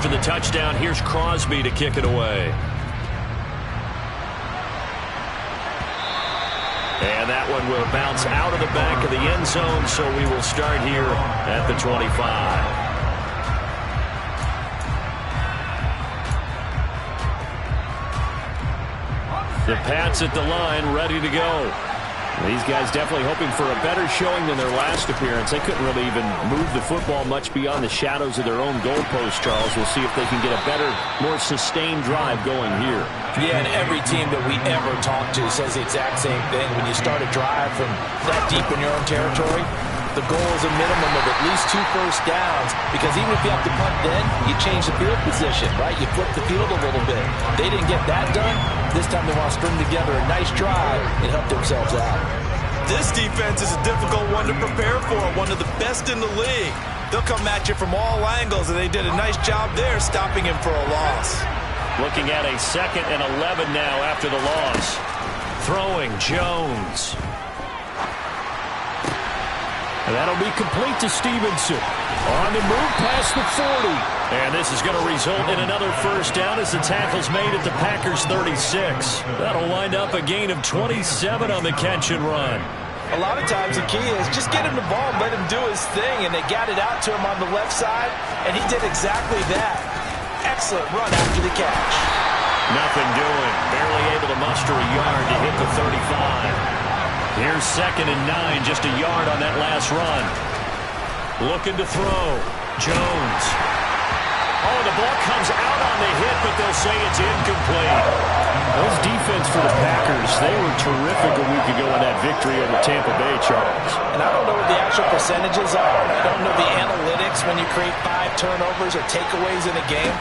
after the touchdown. Here's Crosby to kick it away. And that one will bounce out of the back of the end zone, so we will start here at the 25. The Pats at the line, ready to go. These guys definitely hoping for a better showing than their last appearance. They couldn't really even move the football much beyond the shadows of their own goalpost, Charles. We'll see if they can get a better, more sustained drive going here. Yeah, and every team that we ever talk to says the exact same thing. When you start a drive from that deep in your own territory, the goal is a minimum of at least 2 first downs, because even if you have to punt then, you change the field position, right? You flip the field a little bit. They didn't get that done. This time they want to string together a nice drive and help themselves out. This defense is a difficult one to prepare for, one of the best in the league. They'll come at you from all angles, and they did a nice job there stopping him for a loss. Looking at a 2nd and 11 now after the loss. Throwing Jones. And that'll be complete to Stevenson. On the move past the 40. And this is going to result in another first down as the tackle's made at the Packers' 36. That'll wind up a gain of 27 on the catch and run. A lot of times the key is just get him the ball and let him do his thing. And they got it out to him on the left side, and he did exactly that. Excellent run after the catch. Nothing doing. Barely able to muster a yard to hit the 35. Here's 2nd and 9, just a yard on that last run. Looking to throw. Jones. Oh, the ball comes out on the hit, but they'll say it's incomplete. Those defense for the Packers, they were terrific a week ago in that victory over Tampa Bay, Charles. And I don't know what the actual percentages are. I don't know the analytics when you create 5 turnovers or takeaways in a game.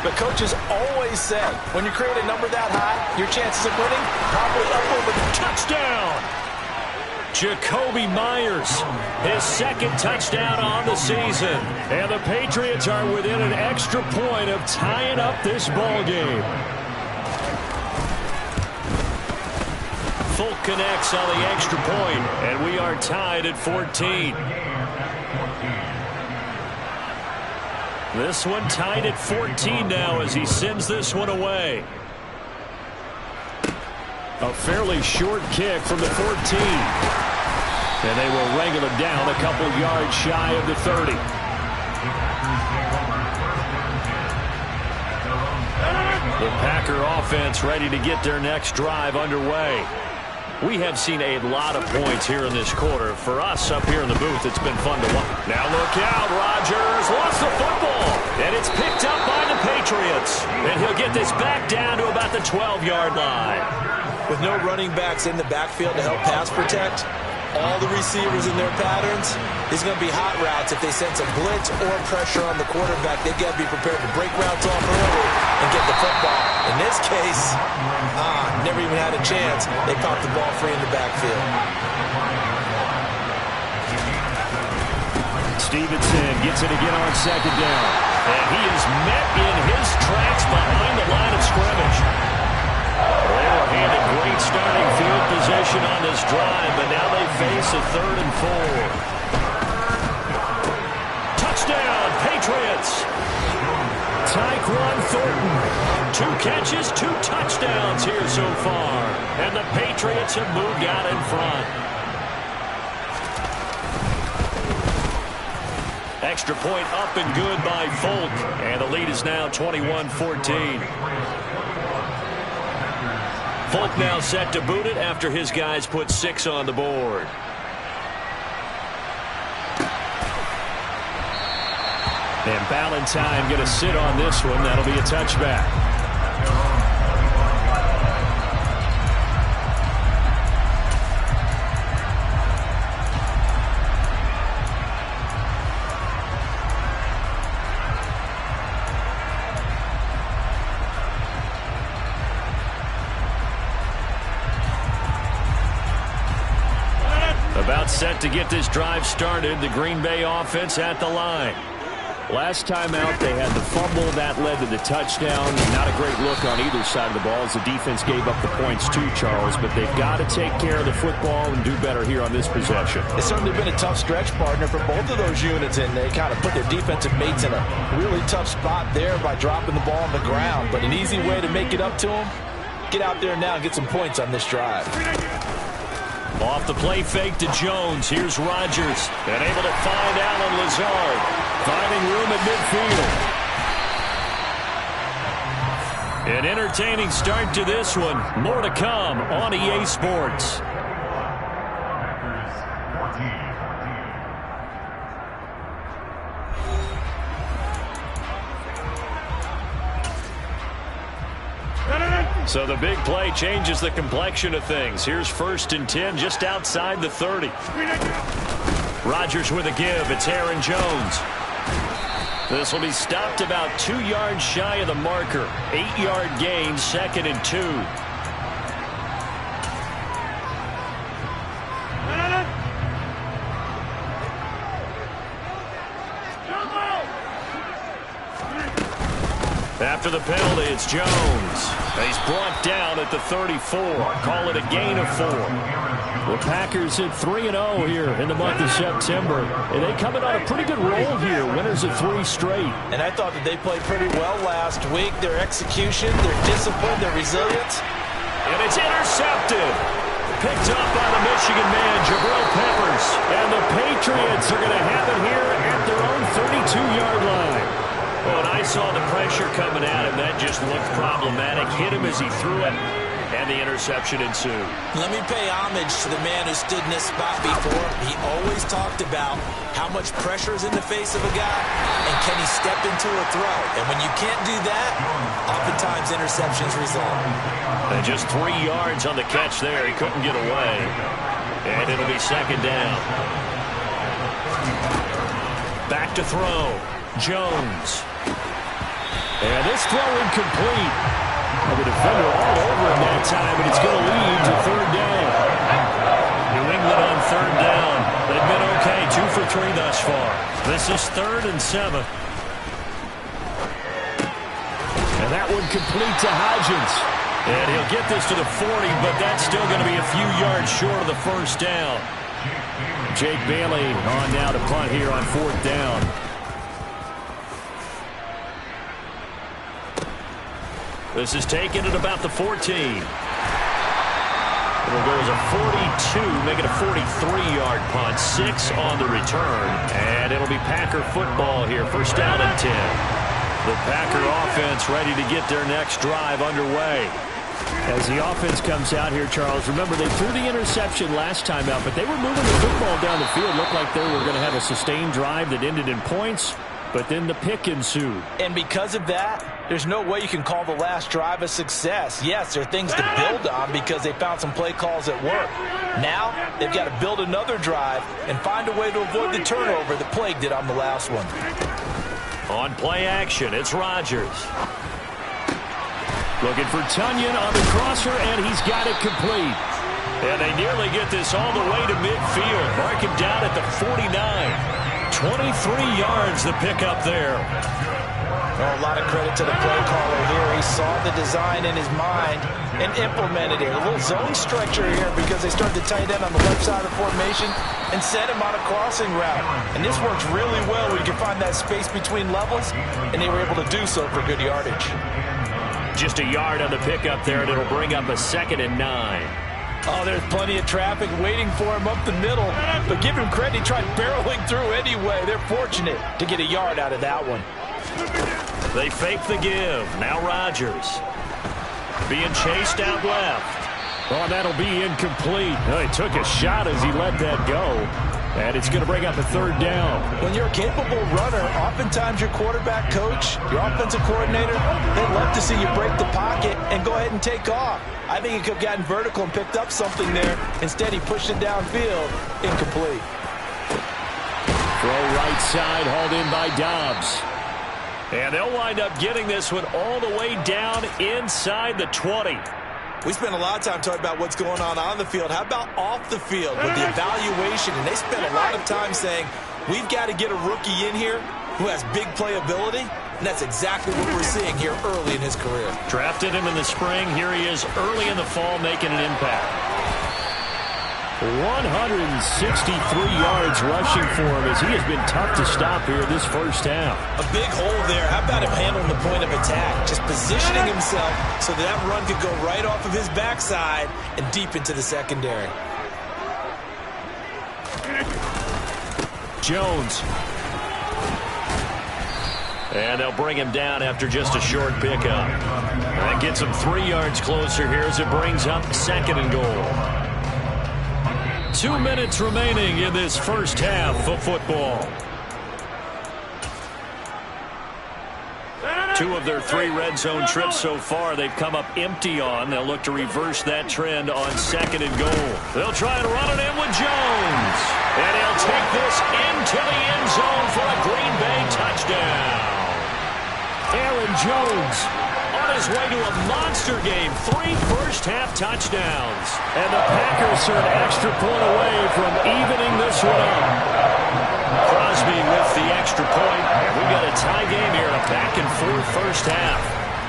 But coaches always say, when you create a number that high, your chances of winning probably up over the touchdown. Jacoby Myers, his 2nd touchdown on the season. And the Patriots are within an extra point of tying up this ball game. Folk connects on the extra point, and we are tied at 14. This one tied at 14 now as he sends this one away. A fairly short kick from the 14. And they will wrangle it down a couple yards shy of the 30. The Packer offense ready to get their next drive underway. We have seen a lot of points here in this quarter. For us up here in the booth, it's been fun to watch. Now look out, Rodgers lost the football. And it's picked up by the Patriots. And he'll get this back down to about the 12-yard line. With no running backs in the backfield to help pass protect, all the receivers in their patterns, these are going to be hot routes. If they sense a blitz or pressure on the quarterback, they've got to be prepared to break routes off early and get the football. In this case, never even had a chance. They popped the ball free in the backfield. Stevenson gets it again on 2nd down. And he is met in his tracks behind the line of scrimmage. They were handed great starting field position on this drive, but now they face a 3rd and 4. Touchdown, Patriots! Tyquan Thornton. 2 catches, 2 touchdowns here so far. And the Patriots have moved out in front. Extra point up and good by Folk. And the lead is now 21-14. Folk now set to boot it after his guys put 6 on the board. And Ballantyne going to sit on this one. That'll be a touchback. About set to get this drive started. The Green Bay offense at the line. Last time out, they had the fumble. That led to the touchdown. Not a great look on either side of the ball as the defense gave up the points too, Charles. But they've got to take care of the football and do better here on this possession. It's certainly been a tough stretch, partner, for both of those units, and they kind of put their defensive mates in a really tough spot there by dropping the ball on the ground. But an easy way to make it up to them, get out there now and get some points on this drive. Off the play fake to Jones. Here's Rodgers. And able to find Allen Lazard. Finding room at midfield. An entertaining start to this one. More to come on EA Sports. So the big play changes the complexion of things. Here's 1st and 10 just outside the 30. Rodgers with a give. It's Aaron Jones. This will be stopped about 2 yards shy of the marker. 8-yard gain, 2nd and 2. After the penalty, it's Jones. He's brought down at the 34. Call it a gain of 4. The Packers hit 3-0 here in the month of September. And they come in on a pretty good roll here. Winners of 3 straight. And I thought that they played pretty well last week. Their execution, their discipline, their resilience. And it's intercepted. Picked up by the Michigan man, Jabril Peppers. And the Patriots are going to have it here at their own 32-yard line. When I saw the pressure coming at him, that just looked problematic. Hit him as he threw it, and the interception ensued. Let me pay homage to the man who stood in this spot before. He always talked about how much pressure is in the face of a guy, and can he step into a throw. And when you can't do that, oftentimes interceptions result. And just 3 yards on the catch there. He couldn't get away. And it'll be 2nd down. Back to throw. Jones. And this throw incomplete. The defender all over him that time, but it's going to lead to 3rd down. New England on 3rd down. They've been okay, 2 for 3 thus far. This is 3rd and 7. And that one complete to Hodgins. And he'll get this to the 40, but that's still going to be a few yards short of the 1st down. Jake Bailey on now to punt here on 4th down. This is taken at about the 14. It'll go as a 42, make it a 43-yard punt. 6 on the return. And it'll be Packer football here. 1st down and 10. The Packer offense ready to get their next drive underway. As the offense comes out here, Charles, remember they threw the interception last time out, but they were moving the football down the field. Looked like they were going to have a sustained drive that ended in points. But then the pick ensued. And because of that, there's no way you can call the last drive a success. Yes, there are things to build on because they found some play calls at work. Now, they've got to build another drive and find a way to avoid the turnover that plagued it on the last one. On play action, it's Rodgers. Looking for Tunyon on the crosser, and he's got it complete. And they nearly get this all the way to midfield. Mark him down at the 49. 23 yards the pickup there. Well, a lot of credit to the play caller here. He saw the design in his mind and implemented it. A little zone stretcher here because they started to tight end on the left side of the formation and sent him on a crossing route. And this works really well when you can find that space between levels, and they were able to do so for good yardage. Just a yard on the pickup there, and it'll bring up a 2nd and 9. Oh, there's plenty of traffic waiting for him up the middle. But give him credit, he tried barreling through anyway. They're fortunate to get a yard out of that one. They fake the give. Now Rodgers. Being chased out left. Oh, that'll be incomplete. Oh, he took a shot as he let that go. And it's going to bring up a 3rd down. When you're a capable runner, oftentimes your quarterback coach, your offensive coordinator, they'd love to see you break the pocket and go ahead and take off. I think he could have gotten vertical and picked up something there. Instead, he pushed it downfield. Incomplete. Throw right side, hauled in by Dobbs. And they'll wind up getting this one all the way down inside the 20. We spent a lot of time talking about what's going on the field. How about off the field with the evaluation? And they spent a lot of time saying, we've got to get a rookie in here who has big playability, and that's exactly what we're seeing here early in his career. Drafted him in the spring. Here he is early in the fall making an impact. 163 yards rushing for him as he has been tough to stop here this first half. A big hole there. How about him handling the point of attack? Just positioning himself so that run could go right off of his backside and deep into the secondary. Jones. And they'll bring him down after just a short pickup. That gets him 3 yards closer here as it brings up 2nd and goal. 2 minutes remaining in this first half of football. 2 of their 3 red zone trips so far they've come up empty on. They'll look to reverse that trend on 2nd and goal. They'll try and run it in with Jones. And he'll take this into the end zone for a Green Bay touchdown. Aaron Jones on his way to a monster game. 3 first-half touchdowns. And the Packers are an extra point away from evening this one up. Crosby with the extra point. And we got a tie game here, a back-and-forth first half.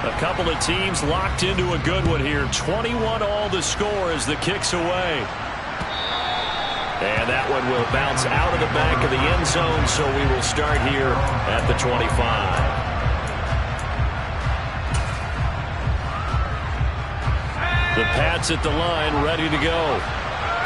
A couple of teams locked into a good one here. 21 all the score as the kick's away. And that one will bounce out of the back of the end zone, so we will start here at the 25. The Pats at the line, ready to go.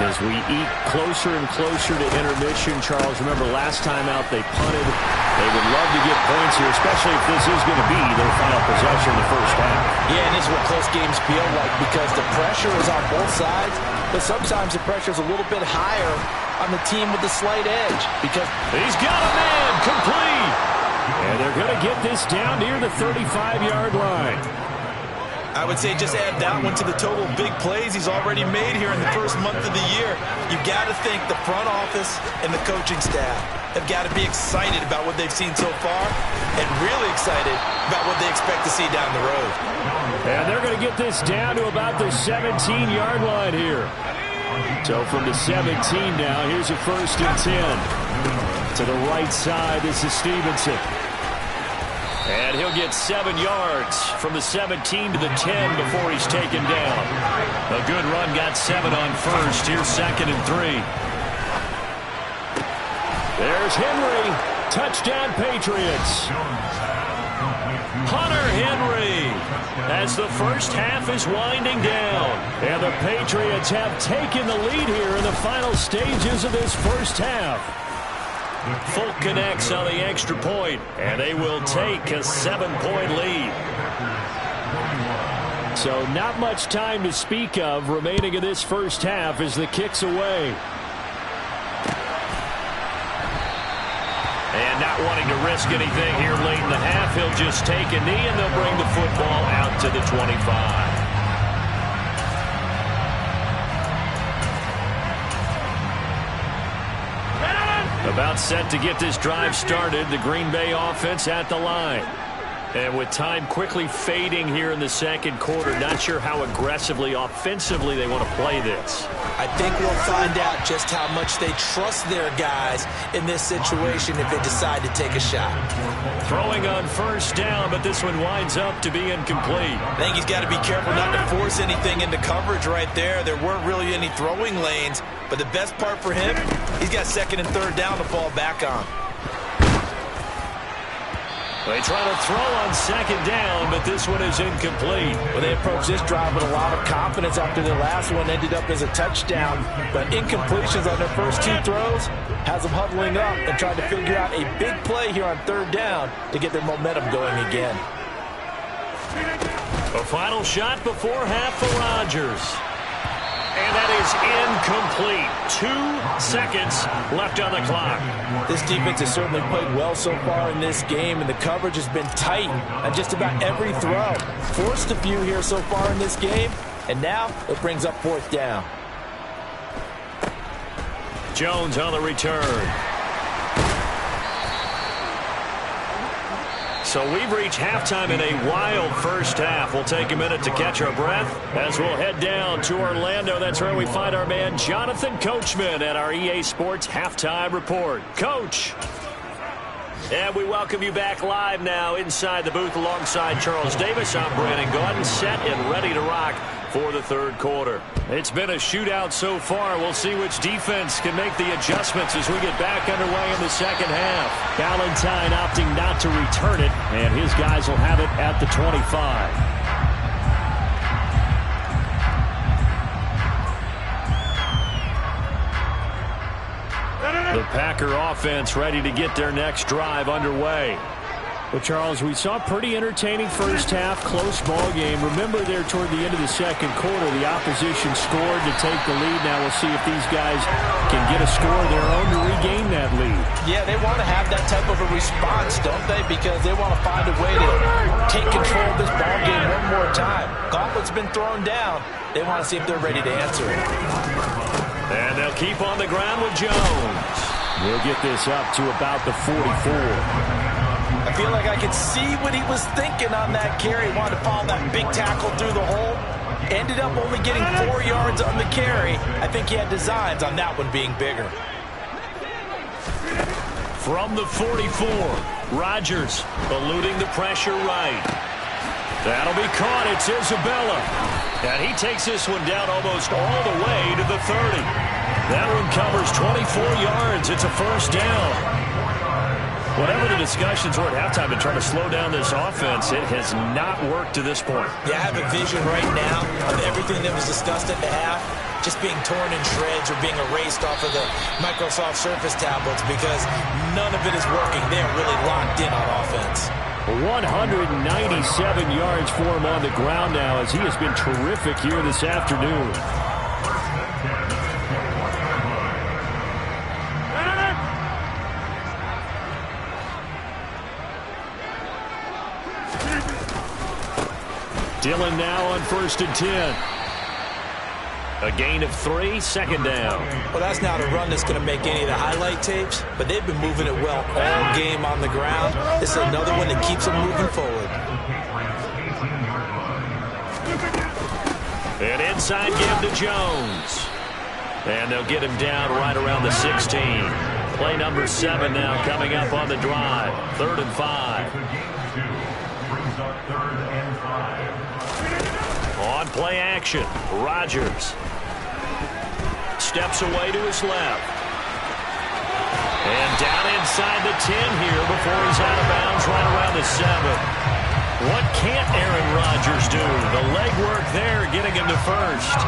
As we eat closer and closer to intermission, Charles, remember last time out they punted. They would love to get points here, especially if this is going to be their final possession in the first half. Yeah, and this is what close games feel like because the pressure is on both sides, but sometimes the pressure is a little bit higher on the team with the slight edge. Because he's got a man complete. And they're going to get this down near the 35-yard line. I would say just add that one to the total big plays he's already made here in the first month of the year. You've got to think the front office and the coaching staff have got to be excited about what they've seen so far and really excited about what they expect to see down the road. And they're going to get this down to about the 17-yard line here. So from the 17 now, here's a 1st and 10. To the right side, this is Stevenson. And he'll get 7 yards from the 17 to the 10 before he's taken down. A good run, got 7 on first. Here's 2nd and 3. There's Henry. Touchdown, Patriots. Hunter Henry as the first half is winding down. And the Patriots have taken the lead here in the final stages of this first half. Folk connects on the extra point, and they will take a 7-point lead. So not much time to speak of remaining in this first half as the kick's away. And not wanting to risk anything here late in the half, he'll just take a knee, and they'll bring the football out to the 25. About set to get this drive started, the Green Bay offense at the line. And with time quickly fading here in the second quarter, not sure how aggressively, offensively they want to play this. I think we'll find out just how much they trust their guys in this situation if they decide to take a shot. Throwing on first down, but this one winds up to be incomplete. I think he's got to be careful not to force anything into coverage right there. There weren't really any throwing lanes, but the best part for him, he's got 2nd and 3rd down to fall back on. They try to throw on 2nd down, but this one is incomplete. Well, they approached this drive with a lot of confidence after their last one ended up as a touchdown. But incompletions on their first 2 throws has them huddling up and trying to figure out a big play here on 3rd down to get their momentum going again. A final shot before half for Rodgers. And that is incomplete. 2 seconds left on the clock. This defense has certainly played well so far in this game, and the coverage has been tight on just about every throw. Forced a few here so far in this game, and now it brings up 4th down. Jones on the return. So we've reached halftime in a wild first half. We'll take a minute to catch our breath as we'll head down to Orlando. That's where we find our man Jonathan Coachman at our EA Sports Halftime Report. Coach. And we welcome you back live now inside the booth alongside Charles Davis. I'm Brandon Gaudin, set and ready to rock for the third quarter. It's been a shootout so far. We'll see which defense can make the adjustments as we get back underway in the second half. Valentine opting not to return it, and his guys will have it at the 25. The Packer offense ready to get their next drive underway. Well, Charles, we saw a pretty entertaining first half, close ball game. Remember there toward the end of the second quarter, the opposition scored to take the lead. Now we'll see if these guys can get a score of their own to regain that lead. Yeah, they want to have that type of a response, don't they? Because they want to find a way to take control of this ball game one more time. Gauntlet's been thrown down. They want to see if they're ready to answer it. And they'll keep on the ground with Jones. We'll get this up to about the 44. I feel like I could see what he was thinking on that carry. He wanted to follow that big tackle through the hole. Ended up only getting 4 yards on the carry. I think he had designs on that one being bigger. From the 44, Rodgers eluding the pressure right. That'll be caught. It's Isabella. And he takes this one down almost all the way to the 30. That one covers 24 yards. It's a first down. Whatever the discussions were at halftime to try to slow down this offense, it has not worked to this point. Yeah, I have a vision right now of everything that was discussed at the half just being torn in shreds or being erased off of the Microsoft Surface tablets because none of it is working. They're really locked in on offense. 197 yards for him on the ground now as he has been terrific here this afternoon. Dillon now on 1st and 10. A gain of 3, second down. Well, that's not a run that's going to make any of the highlight tapes, but they've been moving it well all game on the ground. This is another one that keeps them moving forward. An inside give to Jones. And they'll get him down right around the 16. Play number 7 now coming up on the drive. 3rd and 5. On play action, Rodgers steps away to his left. And down inside the 10 here before he's out of bounds right around the 7. What can't Aaron Rodgers do? The legwork there getting him to first.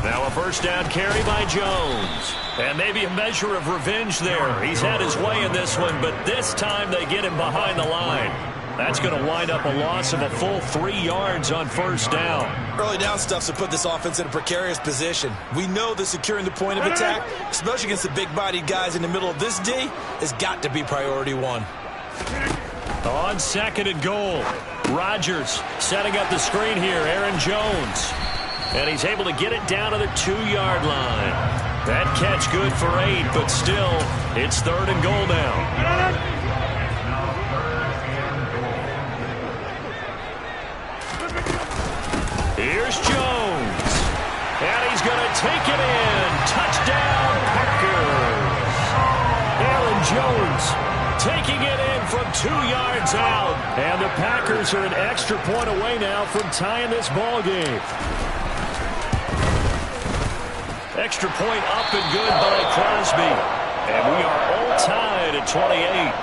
Now a first down carry by Jones. And maybe a measure of revenge there. He's had his way in this one, but this time they get him behind the line. That's going to wind up a loss of a full 3 yards on first down. Early down stuff's to put this offense in a precarious position. We know that securing the point of attack, especially against the big-bodied guys in the middle of this D, has got to be priority 1. On 2nd and goal, Rodgers setting up the screen here, Aaron Jones. And he's able to get it down to the 2-yard line. That catch good for 8, but still, it's 3rd and goal now. Here's Jones. And he's going to take it in. Touchdown, Packers. Aaron Jones taking it in from 2 yards out. And the Packers are an extra point away now from tying this ball game. Extra point up and good by Crosby. And we are all tied at 28.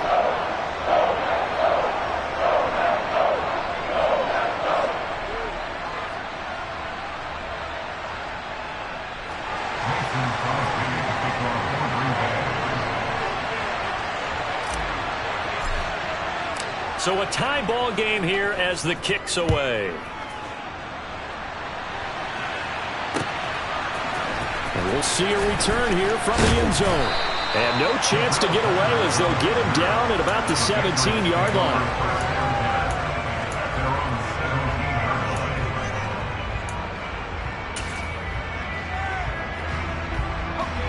So a tie ball game here as the kick's away. We'll see a return here from the end zone. And no chance to get away as they'll get him down at about the 17-yard line.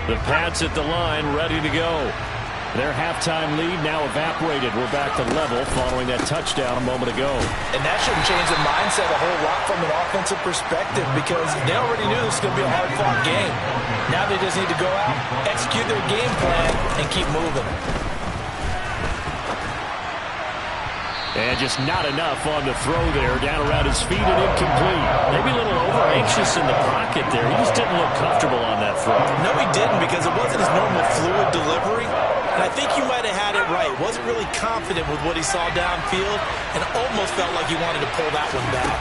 The Pats at the line ready to go. Their halftime lead now evaporated. We're back to level following that touchdown a moment ago. And that shouldn't change the mindset a whole lot from an offensive perspective because they already knew this was going to be a hard-fought game. Now they just need to go out, execute their game plan, and keep moving. And just not enough on the throw there. Down around his feet and incomplete. Maybe a little over-anxious in the pocket there. He just didn't look comfortable on that throw. No, he didn't because it wasn't his normal fluid delivery. And I think you might have had it right. Wasn't really confident with what he saw downfield and almost felt like he wanted to pull that one back.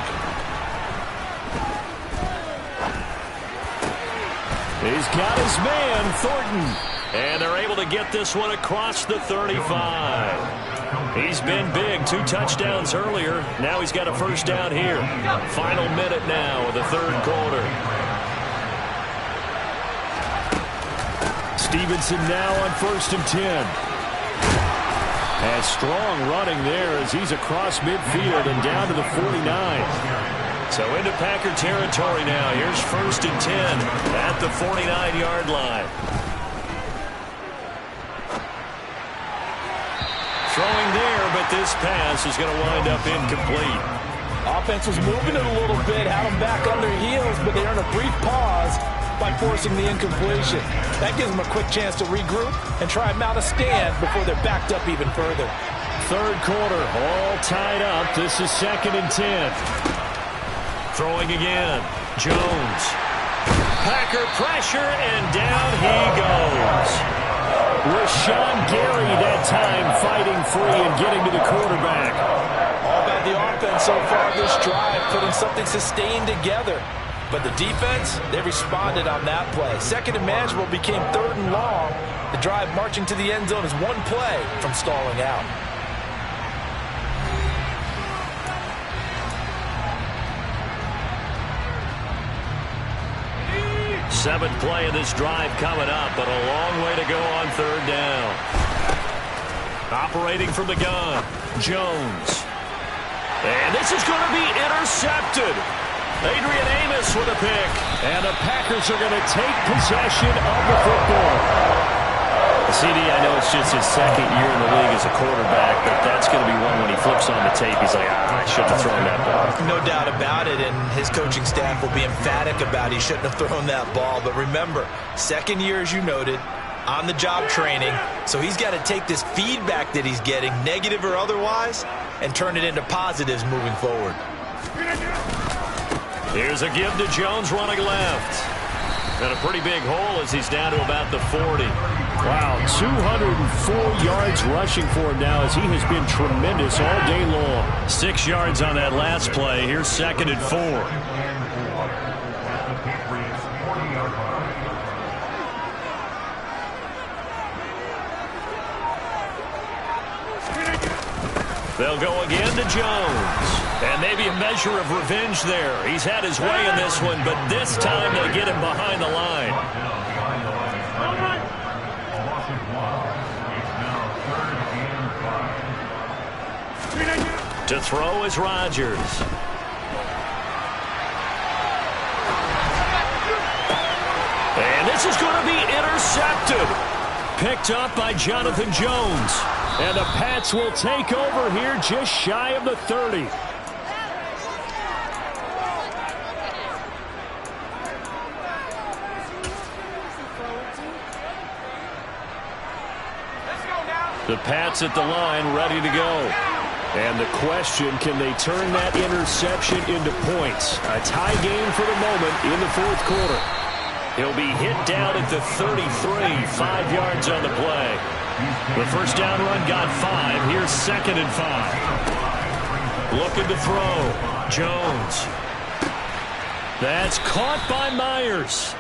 He's got his man, Thornton. And they're able to get this one across the 35. He's been big. 2 touchdowns earlier. Now he's got a first down here. Final minute now of the third quarter. Stevenson now on 1st and 10. And strong running there as he's across midfield and down to the 49. So into Packer territory now. Here's 1st and 10 at the 49-yard line. Throwing there, but this pass is going to wind up incomplete. Offense was moving it a little bit, had them back on their heels, but they earned a brief pause by forcing the incompletion. That gives them a quick chance to regroup and try and mount a stand before they're backed up even further. Third quarter, all tied up. This is 2nd and 10. Throwing again. Jones. Packer pressure, and down he goes. Rashawn Gary that time fighting free and getting to the quarterback. All about the offense so far this drive, putting something sustained together. But the defense, they responded on that play. 2nd and manageable became 3rd and long. The drive marching to the end zone is one play from stalling out. Seventh play of this drive coming up, but a long way to go on 3rd down. Operating from the gun, Jones. And this is going to be intercepted. Adrian Amos with a pick. And the Packers are going to take possession of the football. CD, I know it's just his 2nd year in the league as a quarterback, but that's going to be one when he flips on the tape. He's like, I shouldn't have thrown that ball. No doubt about it, and his coaching staff will be emphatic about he shouldn't have thrown that ball. But remember, 2nd year, as you noted, on-the-job training, so he's got to take this feedback that he's getting, negative or otherwise, and turn it into positives moving forward. Here's a give to Jones running left. And a pretty big hole as he's down to about the 40. Wow, 204 yards rushing for him now as he has been tremendous all day long. 6 yards on that last play. Here's 2nd and 4. They'll go again to Jones. And maybe a measure of revenge there. He's had his way in this one, but this time they get him behind the line. To throw is Rodgers. And this is going to be intercepted. Picked up by Jonathan Jones. And the Pats will take over here just shy of the 30. The Pats at the line, ready to go. And the question, can they turn that interception into points? A tie game for the moment in the 4th quarter. He'll be hit down at the 33, 5 yards on the play. The first down run got 5. Here's 2nd and 5. Looking to throw. Jones. That's caught by Myers.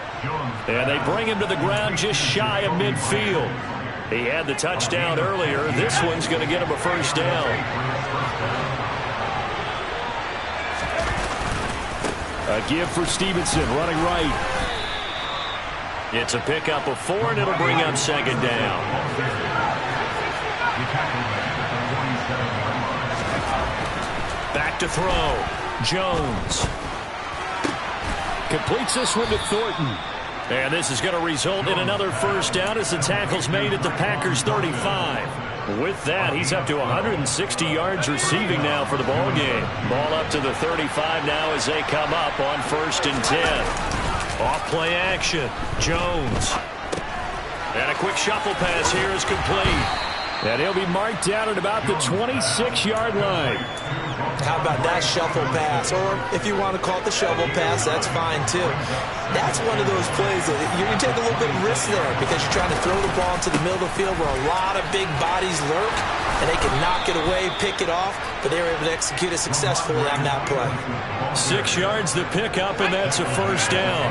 And they bring him to the ground just shy of midfield. He had the touchdown earlier. This one's going to get him a first down. A give for Stevenson, running right. It's a pickup of 4, and it'll bring up 2nd down. Back to throw. Jones. Completes this one to Thornton. And this is going to result in another first down as the tackle's made at the Packers' 35. With that, he's up to 160 yards receiving now for the ball game. Ball up to the 35 now as they come up on 1st and 10. Off play action. Jones. And a quick shuffle pass here is complete. And he'll be marked down at about the 26-yard line. How about that shuffle pass? Or if you want to call it the shovel pass, that's fine too. That's one of those plays that you're going to take a little bit of risk there because you're trying to throw the ball into the middle of the field where a lot of big bodies lurk, and they can knock it away, pick it off, but they were able to execute it successfully on that play. 6 yards to pick up, and that's a first down.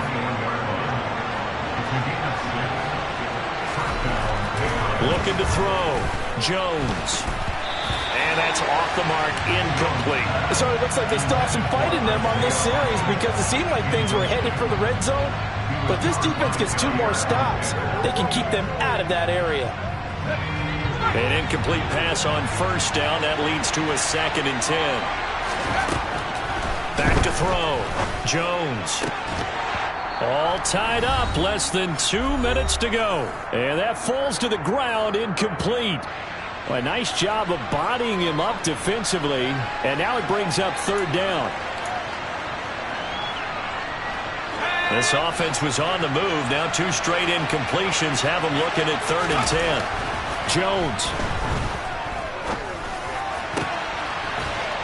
Looking to throw. Jones. And that's off the mark, incomplete. So it looks like they still have some fight in them on this series because it seemed like things were headed for the red zone. But if this defense gets 2 more stops, they can keep them out of that area. An incomplete pass on first down. That leads to a 2nd and 10. Back to throw. Jones. All tied up. Less than 2 minutes to go. And that falls to the ground, incomplete. Well, a nice job of bodying him up defensively. And now it brings up 3rd down. This offense was on the move. Now 2 straight incompletions have them looking at 3rd and 10. Jones.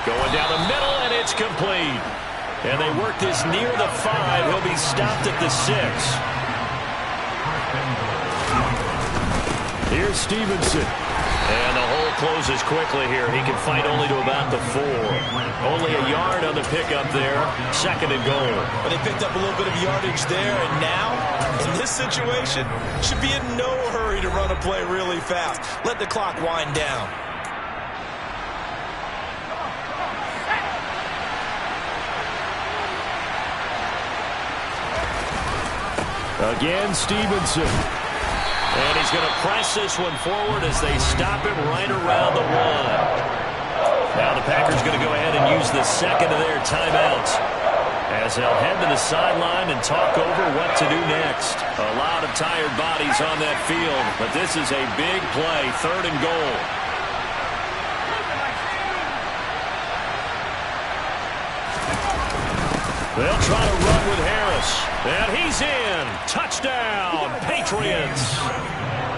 Going down the middle, and it's complete. And they work this near the 5. He'll be stopped at the 6. Here's Stevenson. And the hole closes quickly here. He can fight only to about the 4. Only a yard on the pickup there. 2nd and goal. But they picked up a little bit of yardage there, and now, in this situation, should be in no hurry to run a play really fast. Let the clock wind down. Again, Stevenson. And he's going to press this one forward as they stop him right around the 1. Now the Packers going to go ahead and use the 2nd of their timeouts as they'll head to the sideline and talk over what to do next. A lot of tired bodies on that field, but this is a big play, 3rd and goal. They'll try to run with Harris. And he's in. Touchdown, Patriots.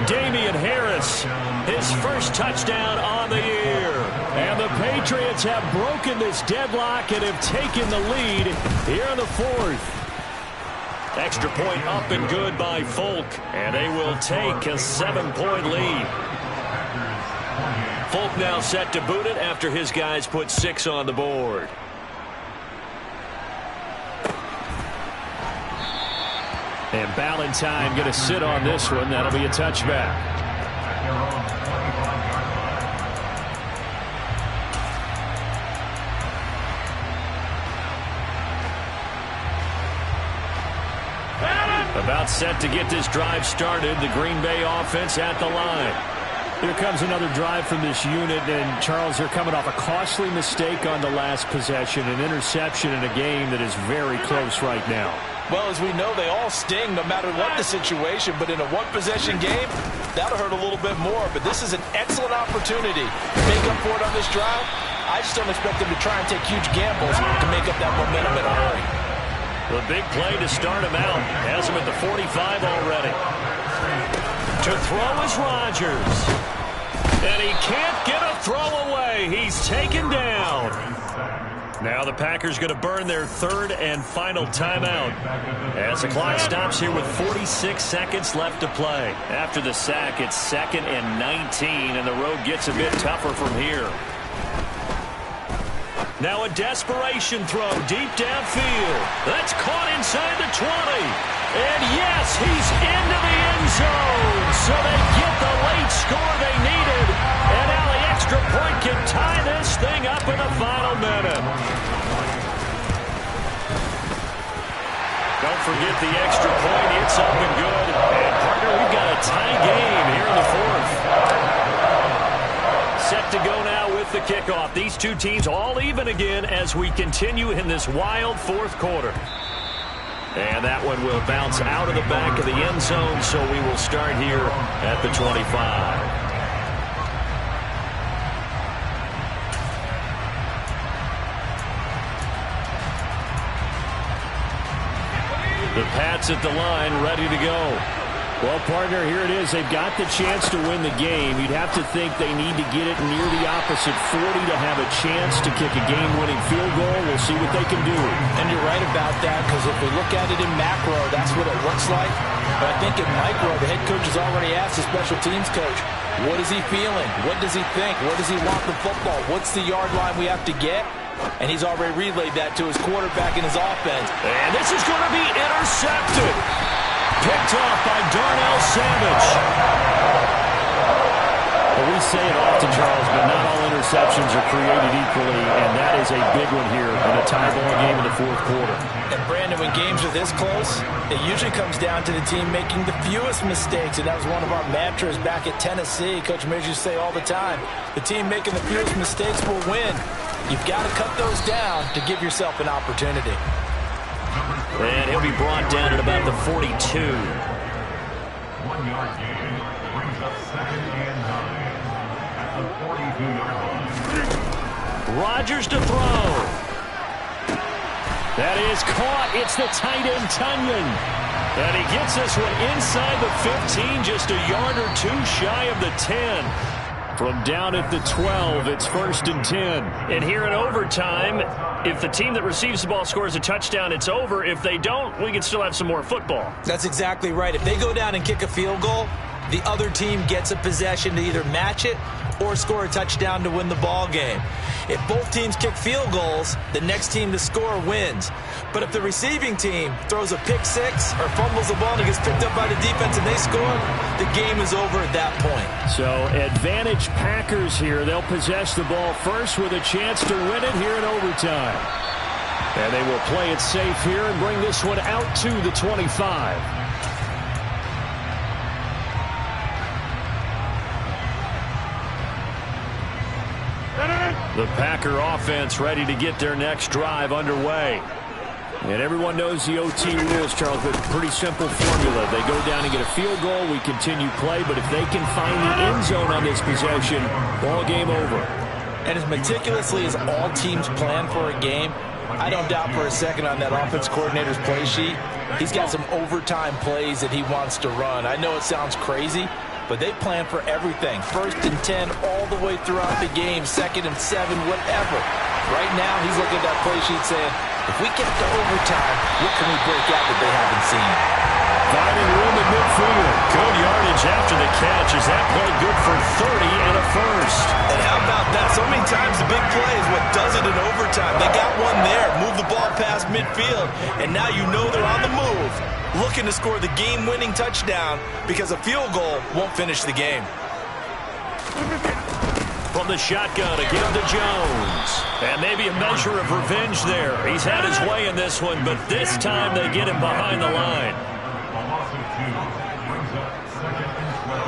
Damian Harris, his first touchdown on the year. And the Patriots have broken this deadlock and have taken the lead here in the 4th. Extra point up and good by Folk. And they will take a 7-point lead. Folk now set to boot it after his guys put 6 on the board. And Ballantyne going to sit on this one. That'll be a touchback. About set to get this drive started. The Green Bay offense at the line. Here comes another drive from this unit, and Charles, they're coming off a costly mistake on the last possession, an interception in a game that is very close right now. Well, as we know, they all sting no matter what the situation, but in a one-possession game, that'll hurt a little bit more. But this is an excellent opportunity to make up for it on this drive. I just don't expect them to try and take huge gambles to make up that momentum in a hurry. The big play to start him out has him at the 45 already. To throw is Rodgers. And he can't get a throw away. He's taken down. Now the Packers going to burn their 3rd and final timeout as the clock stops here with 46 seconds left to play. After the sack, it's 2nd and 19, and the road gets a bit tougher from here. Now a desperation throw deep downfield. That's caught inside the 20. And yes, he's into the end zone. So they get the late score they needed. And now the extra point can tie this thing up in the final minute. Don't forget the extra point. It's up and good. And partner, we've got a tie game here in the 4th. Set to go now with the kickoff. These two teams all even again as we continue in this wild 4th quarter. And And that one will bounce out of the back of the end zone, so we will start here at the 25. The Pats at the line, ready to go. Well, partner, here it is. They've got the chance to win the game. You'd have to think they need to get it near the opposite 40 to have a chance to kick a game-winning field goal. We'll see what they can do. And you're right about that, because if we look at it in macro, that's what it looks like. But I think in micro, the head coach has already asked the special teams coach, what is he feeling? What does he think? Where does he want the football? What's the yard line we have to get? And he's already relayed that to his quarterback in his offense. And this is going to be intercepted. Picked off by Darnell Savage. Well, we say it often, Charles, but not all interceptions are created equally, and that is a big one here in a tie ball game in the fourth quarter. And, Brandon, when games are this close, it usually comes down to the team making the fewest mistakes, and that was one of our mantras back at Tennessee. Coach Mears used to say all the time, the team making the fewest mistakes will win. You've got to cut those down to give yourself an opportunity. And he'll be brought down at about the 42. 1 yard gain brings up 2nd and 9 at the 42-yard line. Rodgers to throw. That is caught. It's the tight end, Tunyon. And he gets this one inside the 15, just a yard or two shy of the 10. From down at the 12, it's 1st and 10. And here in overtime, if the team that receives the ball scores a touchdown, it's over. If they don't, we can still have some more football. That's exactly right. If they go down and kick a field goal, the other team gets a possession to either match it or score a touchdown to win the ball game. If both teams kick field goals, the next team to score wins. But if the receiving team throws a pick six or fumbles the ball and it gets picked up by the defense and they score, the game is over at that point. So advantage Packers here. They'll possess the ball first with a chance to win it here in overtime. And they will play it safe here and bring this one out to the 25. The Packer offense ready to get their next drive underway. And everyone knows the OT rules, Charles, but pretty simple formula. They go down and get a field goal, we continue play, but if they can find the end zone on this possession, ball game over. And as meticulously as all teams plan for a game, I don't doubt for a second on that offense coordinator's play sheet, he's got some overtime plays that he wants to run. I know it sounds crazy, but they plan for everything. 1st and 10 all the way throughout the game, 2nd and 7, whatever. Right now, he's looking at that play sheet saying, if we get to overtime, what can we break out that they haven't seen? Finding room in midfield. Good yardage after the catch. Is that play good for 30 and a first? And how about that? So many times the big play is what does it in overtime. They got one there, move the ball past midfield, and now you know they're on the move, looking to score the game-winning touchdown because a field goal won't finish the game. From the shotgun, a give to Jones. And maybe a measure of revenge there. He's had his way in this one, but this time they get him behind the line. A loss of 2 brings up 2nd and 12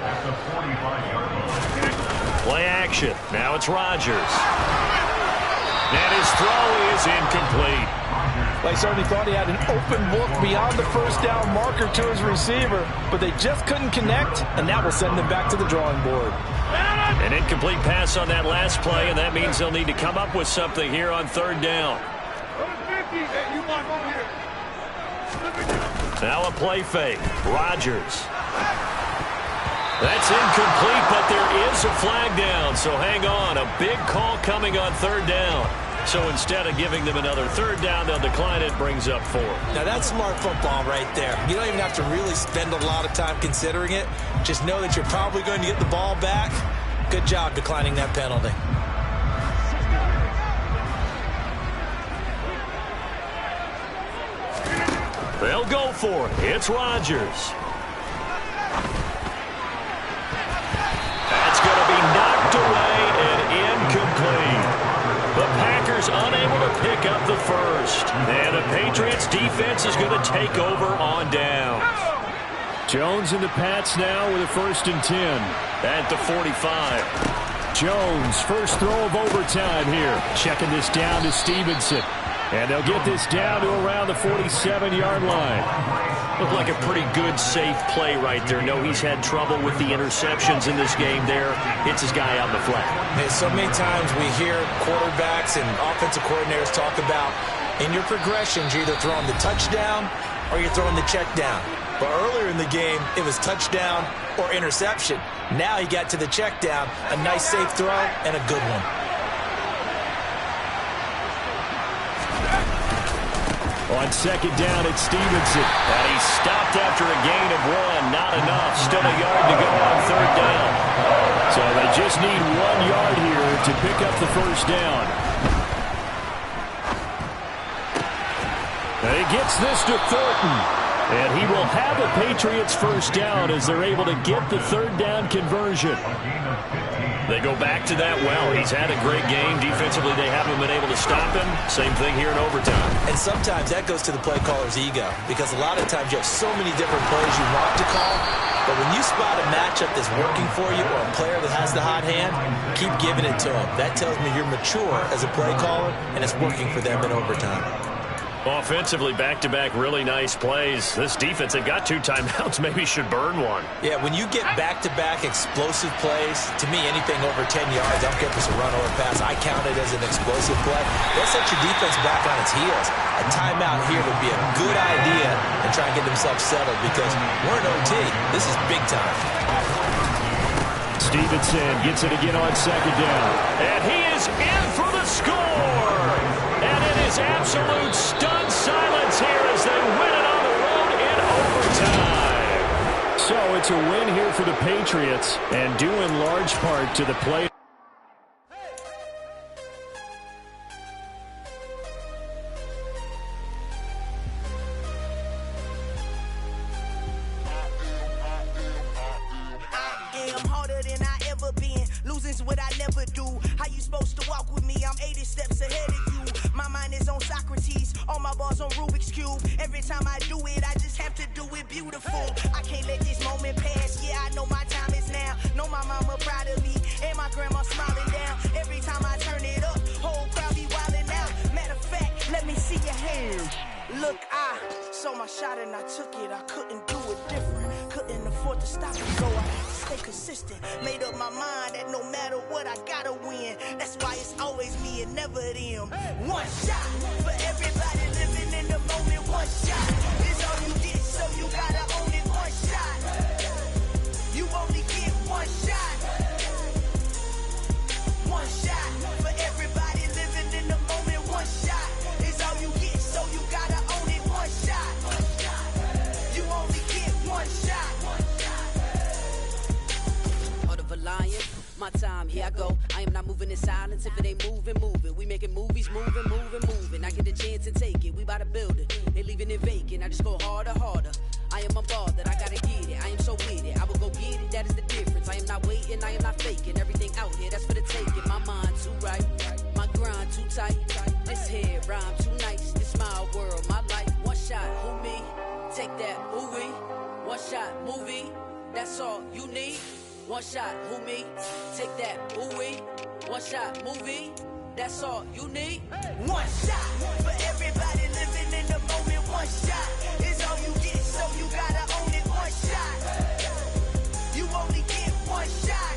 at the 45-yard line. Play action. Now it's Rodgers. And his throw is incomplete. They certainly thought he had an open look beyond the first down marker to his receiver, but they just couldn't connect, and that will send them back to the drawing board. An incomplete pass on that last play, and that means they'll need to come up with something here on 3rd down. Now a play fake. Rodgers. That's incomplete, but there is a flag down, so hang on. A big call coming on 3rd down. So instead of giving them another 3rd down, they'll decline it, brings up 4. Now that's smart football right there. You don't even have to really spend a lot of time considering it. Just know that you're probably going to get the ball back. Good job declining that penalty. They'll go for it. It's Rodgers. That's going to be knocked away and incomplete. The Packers unable to pick up the first. And the Patriots defense is going to take over on downs. Jones and the Pats now with a 1st and 10. At the 45. Jones, first throw of overtime here. Checking this down to Stevenson. And they'll get this down to around the 47-yard line. Looked like a pretty good, safe play right there. No, he's had trouble with the interceptions in this game there. Hits his guy out in the flat. And so many times we hear quarterbacks and offensive coordinators talk about in your progressions, you're either throwing the touchdown or you're throwing the check down. But earlier in the game, it was touchdown or interception. Now he got to the check down, a nice safe throw, and a good one. On second down, it's Stevenson. And he stopped after a gain of 1. Not enough. Still a yard to go on third down. So they just need 1 yard here to pick up the first down. And he gets this to Thornton. And he will have a Patriots first down as they're able to get the third down conversion. They go back to that well. He's had a great game. Defensively, they haven't been able to stop him. Same thing here in overtime. And sometimes that goes to the play caller's ego, because a lot of times you have so many different plays you want to call, but when you spot a matchup that's working for you or a player that has the hot hand, keep giving it to him. That tells me you're mature as a play caller, and it's working for them in overtime. Offensively, back-to-back really nice plays. This defense, they've got 2 timeouts, maybe should burn one. Yeah, when you get back-to-back explosive plays, to me, anything over 10 yards, I don't care if it's a run or a pass, I count it as an explosive play. That sets your defense back on its heels. A timeout here would be a good idea and try and get themselves settled, because we're in OT. This is big time. Stevenson gets it again on second down. And he is in for the score. And it is absolute stunned silence here as they win it on the road in overtime. So it's a win here for the Patriots, and due in large part to the play. Losing's what I never do. How you supposed to walk with me? I'm 80 steps ahead of you. My mind is on Socrates, all my balls on Rubik's Cube. Every time I do it, I just have to do it beautiful. I can't let this moment pass. Yeah, I know my time is now. Know my mama proud of me, and my grandma smiling down. Every time I turn it up, whole crowd be wildin' out. Matter of fact, let me see your hands. Look, I saw my shot and I took it. I couldn't do it different. Couldn't afford to stop it, so I had to stay consistent. Made up my mind that no matter what, I gotta win. That's why it's always me and never them. One shot for everybody living in the moment. One shot is all you get, so you gotta own it. One shot, you only get one shot. One shot for everybody living in the moment. One shot is all you get, so you gotta own it. One shot, you only get one shot. My time, here I go. I am not moving in silence. If it ain't moving, move it. We making movies, moving. I get the chance and take it. We bout to build it. They leaving it vacant. I just go harder. I am a ball that I gotta get it. I am so with it. I will go get it. That is the difference. I am not waiting. I am not faking. Everything out here, that's for the taking. My mind too right. My grind too tight. This here rhyme too nice. This my world, my life. One shot, who me? Take that, ooh wee. One shot, movie. That's all you need. One shot, who me? Take that, ooh wee. One shot, movie. That's all you need. One shot for everybody living in the moment. One shot is all you get, so you gotta own it. One shot, you only get one shot.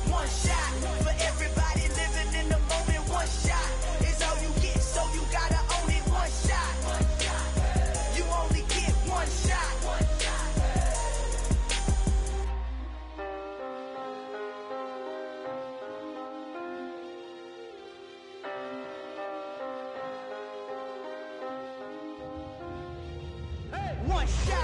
One shot for everybody living in the moment. One shot is all you get, so you gotta own it. One shot, you only get one shot. One shot.